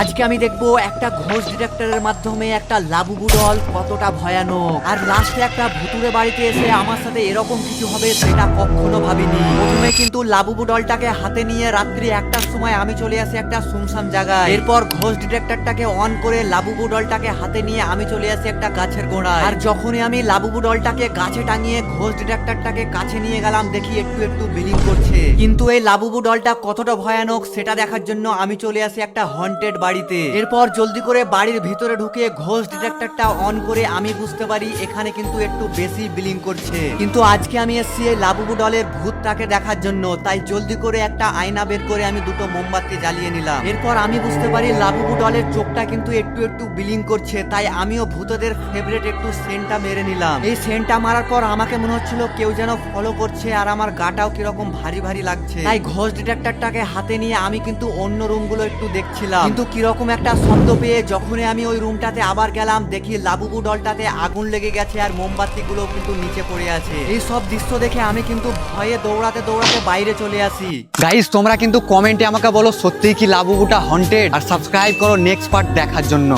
আজকে আমি দেখবো একটা ঘোষ ডিটেক্টরের মাধ্যমে একটা লাবুবু ডল কতটা ভয়ানক, আর লাস্টে একটা ভুতুরে বাড়িতে এসে আমার সাথে এরকম কিছু হবে সেটা কখনো ভাবিনি। প্রথমে কিন্তু লাবুবু ডলটাকে হাতে নিয়ে রাত্রি 1টার সময় আমি চলে আসি একটা শুনশান জায়গায়। এরপর ঘোষ ডিটেক্টরটাকে অন করে লাবুবু ডলটাকে হাতে নিয়ে আমি চলে আসি একটা গাছের গোড়ায়। আর যখনই আমি লাবুবু ডলটাকে গাছে টাঙিয়ে ঘোষ ডিটেক্টরটাকে কাছে নিয়ে গেলাম, দেখি একটু একটু বিলিং করছে। কিন্তু এই লাবুবু ডলটা কতটা ভয়ানক সেটা দেখার জন্য আমি চলে আসি একটা হন্টেড বাড়িতে। এরপর জলদি করে বাড়ির ভিতরে ঢুকে ঘোষ ডিটেক্টরটা অন করে আমি বুঝতে পারি এখানে কিন্তু একটু বেশি বিলিং করছে। কিন্তু আজকে আমি এসেছি এই লাবুবু ডলের ভূতটাকে দেখার জন্য, তাই জলদি করে একটা আয়না বের করে আমি দুটো মোমবাতি জ্বালিয়ে নিলাম। এরপর আমি বুঝতে পারি লাবুবু ডলের চোখটা কিন্তু একটু একটু বিলিং করছে, তাই আমিও ভূতদের ফেভারিট একটু সেন্টটা মেরে নিলাম। এই সেন্টটা মারার পর আমাকে মনে হচ্ছিল কেউ যেন ফলো করছে, আর আমার গাটাও কিরকম ভারী ভারী লাগছে। তাই ঘোষ ডিটেক্টরটাকে হাতে নিয়ে আমি কিন্তু অন্য রুমগুলো একটু দেখছিলাম। কিন্তু কিরকম একটা শব্দ পেয়ে যখনই আমি ওই রুমটাতে আবার গেলাম, দেখি লাবুবু ডলটাতে আগুন লেগে গেছে আর মোমবাতি গুলো কিন্তু নিচে পড়ে আছে। এই সব দৃশ্য দেখে আমি কিন্তু ভয়ে দৌড়াতে দৌড়াতে বাইরে চলে আসি। গাইস, তোমরা কিন্তু কমেন্টে আমাকে বলো সত্যিই কি লাবুবুটা হন্টেড, আর সাবস্ক্রাইব করো নেক্সট পার্ট দেখার জন্য।